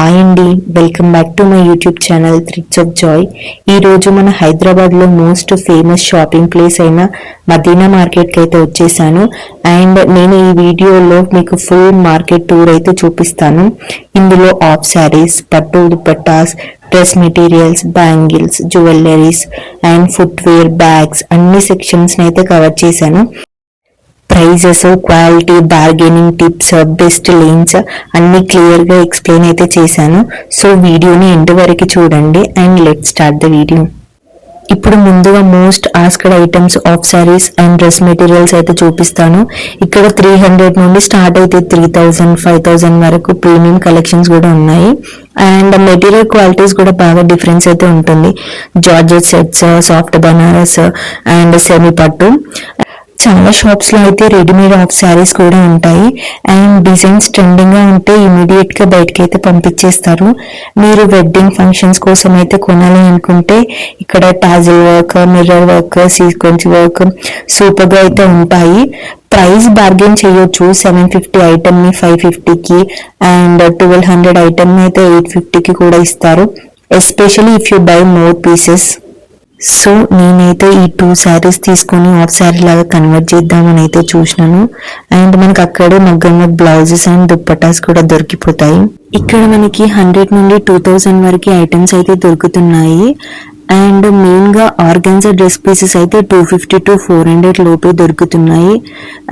Hi అండి, welcome back to my YouTube channel threads of Joy. ఈరోజు మన హైదరాబాద్లో మోస్ట్ ఫేమస్ షాపింగ్ ప్లేస్ అయిన మదీనా మార్కెట్కి అయితే వచ్చేసాను. అండ్ నేను ఈ వీడియోలో మీకు ఫుల్ మార్కెట్ టూర్ అయితే చూపిస్తాను. ఇందులో ఆఫ్ శారీస్, పట్టు dupattas, dress materials, bangles, jewelleries and footwear, bags అన్ని సెక్షన్స్ అయితే కవర్ చేశాను. Prices, quality, bargaining tips, best lanes అన్ని క్లియర్ గా ఎక్స్ప్లెయిన్ అయితే చేశాను. సో వీడియోని ఎండ్ వరకు చూడండి and let start the video. ఇప్పుడు ముందుగా most asked items of saris and dress materials అయితే చూపిస్తాను. ఇక్కడ 300 నుండి స్టార్ట్ అయితే 3000, 5000 వరకు ప్రీమియం కలెక్షన్స్ కూడా ఉన్నాయి. అండ్ మెటీరియల్ క్వాలిటీస్ కూడా బాగా డిఫరెన్స్ అయితే ఉంటుంది. Georgette sets, soft Banaras and semi పట్టు. చాలా షాప్స్ లో అయితే రెడీమేడ్ ఆఫ్ శారీస్ కూడా ఉంటాయి. అండ్ డిజైన్స్ ట్రెండింగ్ గా ఉంటే ఇమీడియట్ గా బయటకి అయితే పంపించేస్తారు. మీరు వెడ్డింగ్ ఫంక్షన్స్ కోసం అయితే కొనాలి అనుకుంటే ఇక్కడ tassel work, mirror work, sequence work super గా అయితే ఉంటాయి. ప్రైస్ బార్గెన్ చేయొచ్చు. 750 ఐటమ్ ని 550కి అండ్ 1200 ఐటమ్ ని అయితే 850కి కూడా ఇస్తారు, especially if you by more pieces. So నేనైతే ఈ 2 శారీస్ తీసుకొని హాఫ్ శారీ లాగా కన్వర్ట్ చేద్దామని అయితే చూసినాను. అండ్ మనకి అక్కడే మగ్గంగా బ్లౌజెస్ అండ్ దుప్పటాస్ కూడా దొరికిపోతాయి. ఇక్కడ మనకి 100 నుండి 2000 వరకు ఐటమ్స్ అయితే దొరుకుతున్నాయి. అండ్ మెయిన్ గా ఆర్గన్జా డ్రెస్ పీసెస్ అయితే 250 to 400 లోపే దొరుకుతున్నాయి.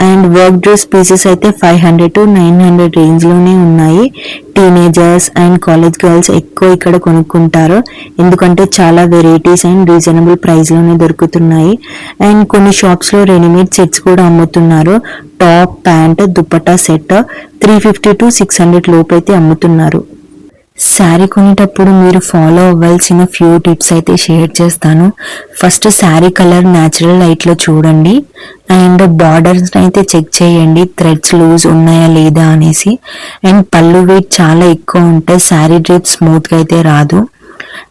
అండ్ వర్క్ డ్రెస్ పీసెస్ అయితే 500 to 900 రేంజ్ లోనే ఉన్నాయి. టీనేజర్స్ అండ్ కాలేజ్ గర్ల్స్ ఎక్కువ ఇక్కడ కొనుక్కుంటారు, ఎందుకంటే చాలా వెరైటీస్ అండ్ రీజనబుల్ ప్రైస్ లోనే దొరుకుతున్నాయి. అండ్ కొన్ని షాప్స్ లో రెడీమేడ్ సెట్స్ కూడా అమ్ముతున్నారు. Top, pant, dupatta set 350 to 600 లోపు అయితే అమ్ముతున్నారు. శారీ కొనేటప్పుడు మీరు ఫాలో అవ్వాల్సిన ఫ్యూ టిప్స్ అయితే షేర్ చేస్తాను. First sari colour natural light లో చూడండి. అండ్ బార్డర్స్ అయితే చెక్ చేయండి, థ్రెడ్స్ లూజ్ ఉన్నాయా లేదా అనేసి. అండ్ పళ్ళు వెయిట్ చాలా ఎక్కువ ఉంటే శారీ డ్రేప్ స్మూత్ గా అయితే రాదు.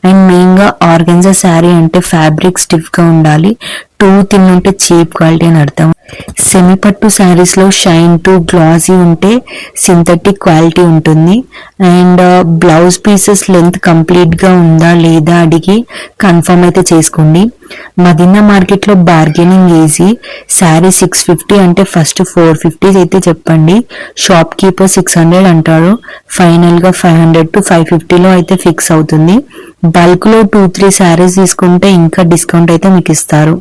అండ్ మెయిన్ గా ఆర్గన్జా శారీ అంటే ఫ్యాబ్రిక్ స్టిఫ్ గా ఉండాలి. టూ థిన్ ఉంటే చీప్ క్వాలిటీ అని అర్థం. సెమీ పట్టు శారీస్ లో షైన్ టు గ్లాసీ ఉంటే సింథటిక్ క్వాలిటీ ఉంటుంది. And blouse pieces length complete గా ఉందా లేదా అడిగి కన్ఫర్మ్ అయితే చేసుకోండి. మదీనా మార్కెట్ లో బార్గెనింగ్ ఈజీ. శారీ 650 అంటే ఫస్ట్ 450 అయితే చెప్పండి. షాప్ కీపర్ 600 అంటారు. ఫైనల్ గా 500 to 550 లో అయితే ఫిక్స్ అవుతుంది. బల్క్ లో 2-3 శారీస్ తీసుకుంటే ఇంకా డిస్కౌంట్ అయితే మీకు ఇస్తారు.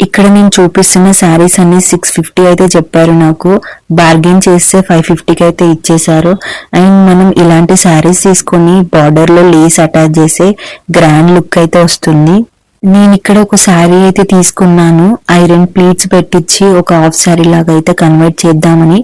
ఇక్కడ నేను చూపిస్తున్న శారీస్ అన్ని 650 అయితే చెప్పారు నాకు. బార్గెన్ చేస్తే 550కి అయితే ఇచ్చేసారు. అండ్ మనం ఇలాంటి శారీస్ తీసుకొని బార్డర్ లో లేస్ అటాచ్ చేసే గ్రాండ్ లుక్ అయితే వస్తుంది. నేను ఇక్కడ ఒక శారీ అయితే తీసుకున్నాను. ఐరన్ ప్లీట్స్ పెట్టించి ఒక హాఫ్ శారీ లాగా అయితే కన్వర్ట్ చేద్దామని.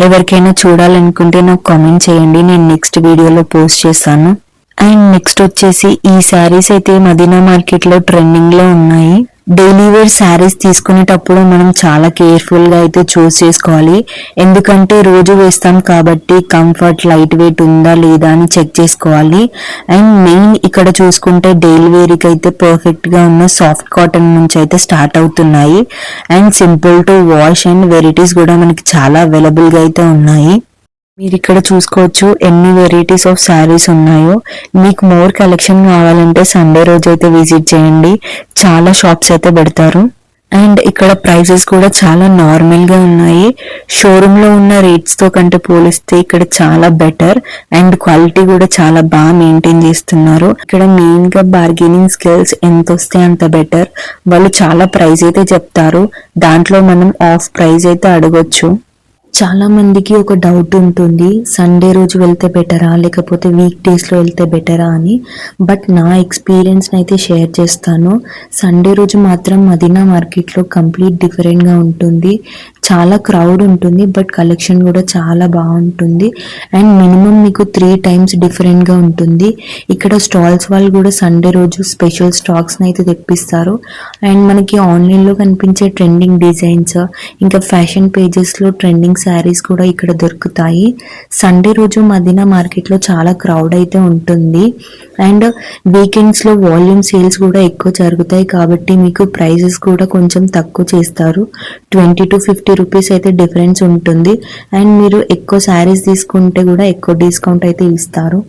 ఎవరికైనా చూడాలనుకుంటే నాకు కామెంట్ చేయండి, నేను నెక్స్ట్ వీడియోలో పోస్ట్ చేస్తాను. అండ్ నెక్స్ట్ వచ్చేసి ఈ శారీస్ అయితే మదీనా మార్కెట్ లో ట్రెండింగ్ లో ఉన్నాయి. డైలీ వేర్ శారీస్ తీసుకునేటప్పుడు మనం చాలా కేర్ఫుల్ గా అయితే చూస్ చేసుకోవాలి, ఎందుకంటే రోజు వేస్తాం కాబట్టి కంఫర్ట్, లైట్ వెయిట్ ఉందా లేదా అని చెక్ చేసుకోవాలి. అండ్ మెయిన్ ఇక్కడ చూసుకుంటే డైలీ వేర్ కి అయితే పర్ఫెక్ట్ గా ఉన్న సాఫ్ట్ కాటన్ నుంచి అయితే స్టార్ట్ అవుతున్నాయి. And simple to wash and varieties కూడా మనకి చాలా అవైలబుల్ గా అయితే ఉన్నాయి. మీరు ఇక్కడ చూసుకోవచ్చు ఎన్ని వెరైటీస్ ఆఫ్ శారీస్ ఉన్నాయో. మీకు మోర్ కలెక్షన్ కావాలంటే సండే రోజు అయితే విజిట్ చేయండి, చాలా షాప్స్ అయితే పెడతారు. అండ్ ఇక్కడ ప్రైజెస్ కూడా చాలా నార్మల్ గా ఉన్నాయి. షోరూమ్ లో ఉన్న రేట్స్ తో కంటే పోలిస్తే ఇక్కడ చాలా బెటర్. అండ్ క్వాలిటీ కూడా చాలా బాగా మెయింటైన్ చేస్తున్నారు. ఇక్కడ మెయిన్ గా బార్గెనింగ్ స్కిల్స్ ఎంత వస్తే అంత బెటర్. వాళ్ళు చాలా ప్రైస్ అయితే చెప్తారు, దాంట్లో మనం ఆఫ్ ప్రైస్ అయితే అడగొచ్చు. చాలా మందికి ఒక డౌట్ ఉంటుంది, సండే రోజు వెళ్తే బెటరా లేకపోతే వీక్ డేస్ లో వెళ్తే బెటరా అని. బట్ నా ఎక్స్పీరియన్స్ అయితే షేర్ చేస్తాను. సండే రోజు మాత్రం మదీనా మార్కెట్ లో కంప్లీట్ డిఫరెంట్ గా ఉంటుంది. చాలా క్రౌడ్ ఉంటుంది, బట్ కలెక్షన్ కూడా చాలా బాగుంటుంది. అండ్ మినిమం మీకు 3 times డిఫరెంట్ గా ఉంటుంది. ఇక్కడ స్టాల్స్ వాళ్ళు కూడా సండే రోజు స్పెషల్ స్టాక్స్ అయితే తెప్పిస్తారు. అండ్ మనకి ఆన్లైన్ లో కనిపించే ట్రెండింగ్ డిజైన్స్, ఇంకా ఫ్యాషన్ పేజెస్ లో ట్రెండింగ్ శారీస్ కూడా ఇక్కడ దొరుకుతాయి. సండే రోజు మదీనా మార్కెట్ లో చాలా క్రౌడ్ అయితే ఉంటుంది. అండ్ వీకెండ్స్ లో వాల్యూమ్ సేల్స్ కూడా ఎక్కువ జరుగుతాయి కాబట్టి మీకు ప్రైజెస్ కూడా కొంచెం తక్కువ చేస్తారు. 20 to 50 రూపీస్ అయితే డిఫరెన్స్ ఉంటుంది. అండ్ మీరు ఎక్కువ శారీస్ తీసుకుంటే కూడా ఎక్కువ డిస్కౌంట్ అయితే ఇస్తారు.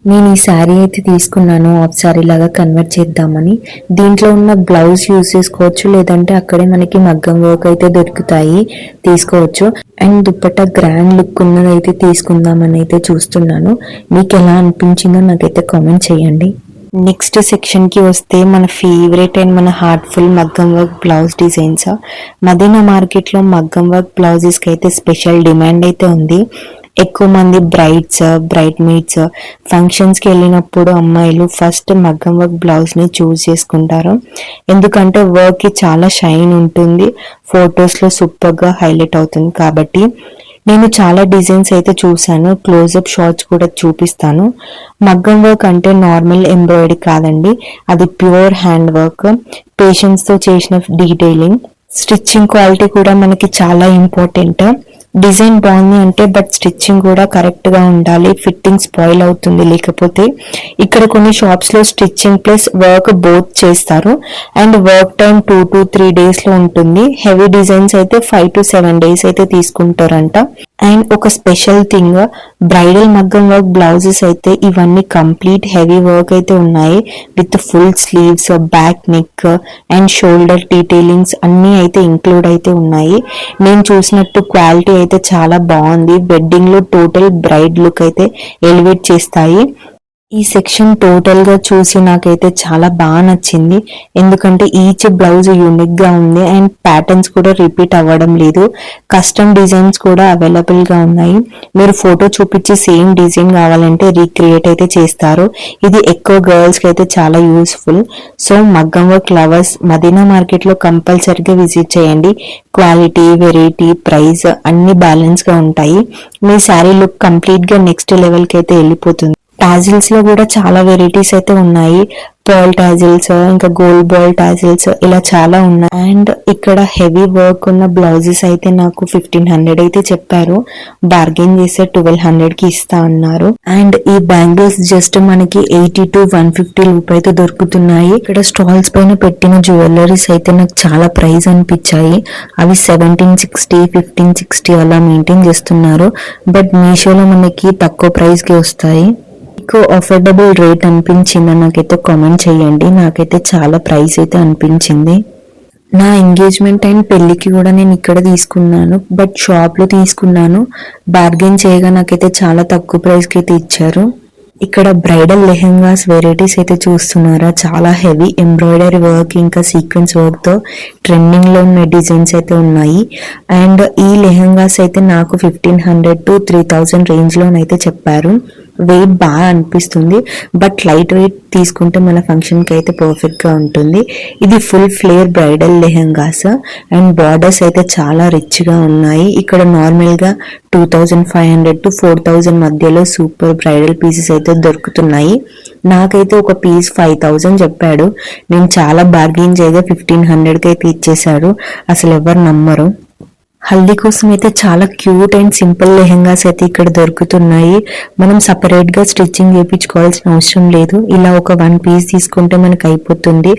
నేను ఈ శారీ అయితే తీసుకున్నాను హాఫ్ శారీ లాగా కన్వర్ట్ చేద్దామని. దీంట్లో ఉన్న బ్లౌజ్ యూజ్ చేసుకోవచ్చు, లేదంటే అక్కడే మనకి మగ్గం వర్క్ అయితే దొరుకుతాయి, తీసుకోవచ్చు. అండ్ దుప్పట్టా గ్రాండ్ లుక్ ఉన్నది అయితే తీసుకుందామని అయితే చూస్తున్నాను. మీకు ఎలా అనిపించిందో నాకైతే కామెంట్ చేయండి. నెక్స్ట్ సెక్షన్ కి వస్తే మన ఫేవరెట్ అండ్ మన హార్ట్ఫుల్ మగ్గం work blouse designs. Madina market లో మగ్గం వర్క్ బ్లౌజెస్ కి అయితే స్పెషల్ డిమాండ్ అయితే ఉంది. ఎక్కువ మంది బ్రైట్ మేడ్స్ ఫంక్షన్స్కి వెళ్ళినప్పుడు అమ్మాయిలు ఫస్ట్ మగ్గం వర్క్ బ్లౌజ్ని చూస్ చేసుకుంటారు. ఎందుకంటే వర్క్కి చాలా షైన్ ఉంటుంది, ఫొటోస్లో సూపర్గా హైలైట్ అవుతుంది. కాబట్టి నేను చాలా డిజైన్స్ అయితే చూశాను, క్లోజప్ షాట్స్ కూడా చూపిస్తాను. మగ్గం వర్క్ అంటే నార్మల్ ఎంబ్రాయిడరీ కాదండి, అది ప్యూర్ హ్యాండ్ వర్క్, పేషెన్స్తో చేసిన డీటెయిలింగ్. స్టిచ్చింగ్ క్వాలిటీ కూడా మనకి చాలా ఇంపార్టెంట్. డిజైన్ బాగుంది అంటే బట్ స్టిచ్చింగ్ కూడా కరెక్ట్ గా ఉండాలి, ఫిట్టింగ్ స్పాయిల్ అవుతుంది లేకపోతే. ఇక్కడ కొన్ని షాప్స్ లో స్టిచ్చింగ్ ప్లస్ వర్క్ బోత్ చేస్తారు and work time 2 to 3 days లో ఉంటుంది. హెవీ డిజైన్స్ అయితే 5 to 7 days అయితే తీసుకుంటారంట. అండ్ ఒక స్పెషల్ థింగ్, బ్రైడల్ మగ్గం వర్క్ బ్లౌజెస్ అయితే ఇవన్నీ కంప్లీట్ హెవీ వర్క్ అయితే ఉన్నాయి, with full sleeves, back neck and shoulder detailings అన్ని అయితే ఇంక్లూడ్ అయితే ఉన్నాయి. నేను చూసినట్టు క్వాలిటీ అయితే చాలా బాగుంది. వెడ్డింగ్ లో టోటల్ బ్రైడ్ లుక్ అయితే ఎలివేట్ చేస్తాయి. ఈ సెక్షన్ టోటల్ గా చూసి నాకైతే చాలా బాగా నచ్చింది, ఎందుకంటే ఈచ్ బ్లౌజ్ యూనిక్ గా ఉంది అండ్ ప్యాటర్న్స్ కూడా రిపీట్ అవ్వడం లేదు. కస్టమ్ డిజైన్స్ కూడా అవైలబుల్ గా ఉన్నాయి. మీరు ఫోటో చూపించి సేమ్ డిజైన్ కావాలంటే రీక్రియేట్ అయితే చేస్తారు. ఇది ఎక్కువ గర్ల్స్ కి అయితే చాలా యూస్ఫుల్. సో మగ్గం వర్క్ లవర్స్ మదీనా మార్కెట్ లో కంపల్సరీగా విజిట్ చేయండి. క్వాలిటీ, వెరైటీ, ప్రైస్ అన్ని బ్యాలెన్స్ గా ఉంటాయి. మీ శారీ లుక్ కంప్లీట్ గా నెక్స్ట్ లెవెల్ కి అయితే వెళ్ళిపోతుంది. టాజిల్స్ లో కూడా చాలా వెరైటీస్ అయితే ఉన్నాయి, పర్ల్ టాజిల్స్, ఇంకా గోల్డ్ బాల్ టాజిల్స్, ఇలా చాలా ఉన్నాయి. అండ్ ఇక్కడ హెవీ వర్క్ ఉన్న బ్లౌజెస్ అయితే నాకు 1500 అయితే చెప్పారు, బార్గెన్ చేస్తే 1200 కి ఇస్తా అన్నారు. అండ్ ఈ బ్యాంగిల్స్ జస్ట్ మనకి 80 to 150 రూపాయలతో దొరుకుతున్నాయి. ఇక్కడ స్టాల్స్ పైన పెట్టిన జ్యువెలరీస్ అయితే నాకు చాలా ప్రైస్ అనిపించాయి. అవి 1760, 1560 అలా మెయింటైన్ చేస్తున్నారు. బట్ మీషోలో మనకి తక్కువ ప్రైస్ కి వస్తాయి. మీకు అఫోర్డబుల్ రేట్ అనిపించిందా నాకైతే కామెంట్ చేయండి. నాకైతే చాలా ప్రైస్ అయితే అనిపించింది. నా ఎంగేజ్మెంట్ అండ్ పెళ్లికి కూడా నేను ఇక్కడ తీసుకున్నాను, బట్ షాప్ లో తీసుకున్నాను. బార్గెన్ చేయగా నాకైతే చాలా తక్కువ ప్రైస్ కి అయితే ఇచ్చారు. ఇక్కడ బ్రైడల్ లెహెంగాస్ వెరైటీస్ అయితే చూస్తున్నారా, చాలా హెవీ ఎంబ్రాయిడరీ వర్క్ ఇంకా సీక్వెన్స్ వర్క్ తో ట్రెండింగ్ లో ఉన్న డిజైన్స్ అయితే ఉన్నాయి. అండ్ ఈ లెహెంగాస్ అయితే నాకు 1500 to 3000 రేంజ్ లోనైతే చెప్పారు. వెయిట్ బాగా అనిపిస్తుంది, బట్ లైట్ వెయిట్ తీసుకుంటే మన ఫంక్షన్ కి అయితే పర్ఫెక్ట్ గా ఉంటుంది. ఇది full flare bridal lehengas and borders అయితే చాలా రిచ్ గా ఉన్నాయి. ఇక్కడ నార్మల్ గా 2500 to 4000 మధ్యలో సూపర్ బ్రైడల్ పీసెస్ అయితే దొరుకుతున్నాయి. నాకైతే ఒక పీస్ 5000 చెప్పాడు. నేను చాలా బార్గెన్ చేయగా 1500 కి అయితే ఇచ్చేసాడు. అసలు ఎవరు నమ్మరు. హల్దీ కోసం అయితే చాలా క్యూట్ అండ్ సింపుల్ లెహెంగాస్ అయితే ఇక్కడ దొరుకుతున్నాయి. మనం సపరేట్ గా స్టిచ్చింగ్ చేయించుకోవాల్సిన అవసరం లేదు, ఇలా ఒక 1 పీస్ తీసుకుంటే మనకు అయిపోతుంది.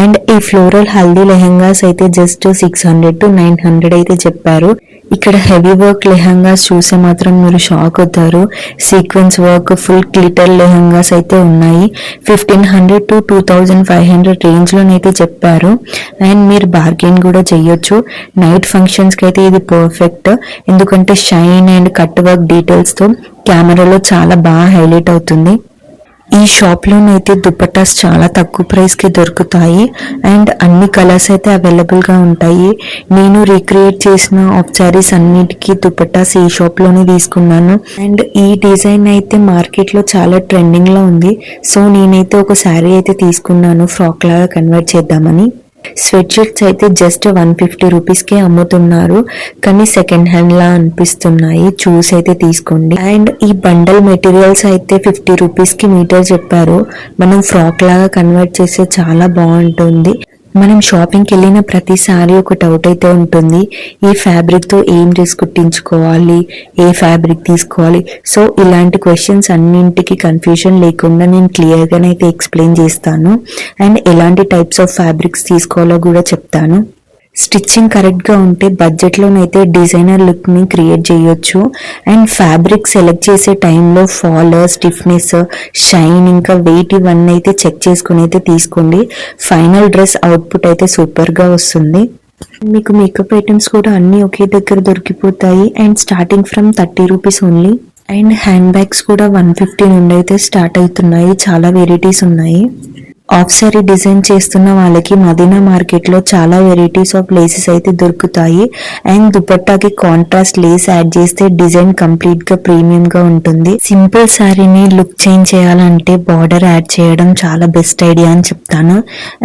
అండ్ ఈ ఫ్లోరల్ హల్దీ లెహెంగాస్ అయితే జస్ట్ 600 to 900 అయితే చెప్పారు. ఇక్కడ హెవీ వర్క్ లెహంగాస్ చూసే మాత్రం మీరు షాక్ అవుతారు. Sequence work full glitter lehengas అయితే ఉన్నాయి. 1500 to 2500 రేంజ్ లోనైతే చెప్పారు. అండ్ మీరు బార్గెన్ కూడా చెయ్యొచ్చు. నైట్ ఫంక్షన్స్ కి అయితే ఇది పర్ఫెక్ట్, ఎందుకంటే shine and cut work details తో కెమెరాలో చాలా బాగా హైలైట్ అవుతుంది. ఈ షాప్ లోనైతే దుపట్టాస్ చాలా తక్కువ ప్రైస్ కి దొరుకుతాయి అండ్ అన్ని కలర్స్ అయితే అవైలబుల్ గా ఉంటాయి. నేను రీక్రియేట్ చేసిన ఆఫ్ సారీస్ అన్నిటికీ దుపట్టాస్ ఈ షాప్ లోనే తీసుకున్నాను. అండ్ ఈ డిజైన్ అయితే మార్కెట్ లో చాలా ట్రెండింగ్ లో ఉంది. సో నేనైతే ఒక శారీ అయితే తీసుకున్నాను, ఫ్రాక్ లాగా కన్వర్ట్ చేద్దామని. స్వెట్ షర్ట్స్ అయితే జస్ట్ 150 రూపీస్ కి అమ్ముతున్నారు, కానీ సెకండ్ హ్యాండ్ లా అనిపిస్తున్నాయి. చూసి అయితే తీసుకోండి. అండ్ ఈ బండల్ మెటీరియల్స్ అయితే 50 రూపీస్ కి మీటర్ చెప్పారు. మనం ఫ్రాక్ లాగా కన్వర్ట్ చేస్తే చాలా బాగుంటుంది. మనం షాపింగ్కి వెళ్ళిన ప్రతిసారి ఒక డౌట్ అయితే ఉంటుంది, ఈ ఫ్యాబ్రిక్ తో ఏం డ్రెస్ కుట్టించుకోవాలి, ఏ ఫ్యాబ్రిక్ తీసుకోవాలి. సో ఇలాంటి క్వశ్చన్స్ అన్నింటికి కన్ఫ్యూజన్ లేకుండా నేను క్లియర్ గానైతే ఎక్స్ప్లెయిన్ చేస్తాను. అండ్ ఎలాంటి టైప్స్ ఆఫ్ ఫ్యాబ్రిక్స్ తీసుకోవాలో కూడా చెప్తాను. స్టిచ్చింగ్ కరెక్ట్గా ఉంటే బడ్జెట్లోనైతే డిజైనర్ లుక్ని క్రియేట్ చేయొచ్చు. అండ్ ఫ్యాబ్రిక్ సెలెక్ట్ చేసే టైంలో ఫాల్, స్టిఫ్నెస్, షైన్, ఇంకా వెయిట్ ఇవన్నీ అయితే చెక్ చేసుకుని అయితే తీసుకోండి. ఫైనల్ డ్రెస్ అవుట్పుట్ అయితే సూపర్గా వస్తుంది. మీకు మేకప్ ఐటమ్స్ కూడా అన్నీ ఒకే దగ్గర దొరికిపోతాయి. And starting from 30 rupees only. And hand bags కూడా 150 నుండి అయితే స్టార్ట్ అవుతున్నాయి. చాలా వెరైటీస్ ఉన్నాయి. ఆఫ్ సారీ డిజైన్ చేస్తున్న వాళ్ళకి మదీనా మార్కెట్ లో చాలా వెరైటీస్ ఆఫ్ లేసెస్ అయితే దొరుకుతాయి. అండ్ దుపట్టాకి కాంట్రాస్ట్ లేస్ యాడ్ చేస్తే డిజైన్ కంప్లీట్ గా ప్రీమియం గా ఉంటుంది. సింపుల్ శారీని లుక్ చేంజ్ చేయాలంటే బార్డర్ యాడ్ చేయడం చాలా బెస్ట్ ఐడియా అని చెప్తాను.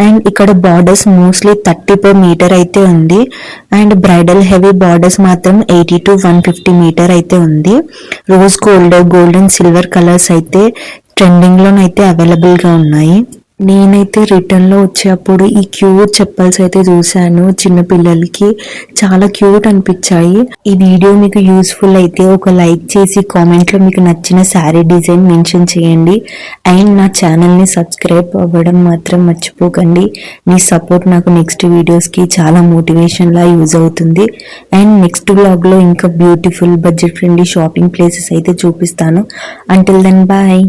అండ్ ఇక్కడ బార్డర్స్ మోస్ట్లీ 30 per మీటర్ అయితే ఉంది. అండ్ బ్రైడల్ హెవీ బార్డర్స్ మాత్రం 80 to 150 మీటర్ అయితే ఉంది. Rose gold and silver colours అయితే ట్రెండింగ్ లోనైతే అవైలబుల్ గా ఉన్నాయి. నేనైతే రిటర్న్ లో వచ్చేటప్పుడు ఈ క్యూట్ చెప్పల్స్ అయితే చూసాను. చిన్న పిల్లలకి చాలా క్యూట్ అనిపించాయి. ఈ వీడియో మీకు యూస్ఫుల్ అయితే ఒక లైక్ చేసి కామెంట్ లో మీకు నచ్చిన శారీ డిజైన్ మెన్షన్ చేయండి. అండ్ నా ఛానల్ ని సబ్స్క్రైబ్ అవ్వడం మాత్రం మర్చిపోకండి. మీ సపోర్ట్ నాకు నెక్స్ట్ వీడియోస్ కి చాలా మోటివేషన్ లా యూజ్ అవుతుంది. అండ్ నెక్స్ట్ వ్లాగ్ లో ఇంకా beautiful budget friendly shopping places అయితే చూపిస్తాను. Until then bye.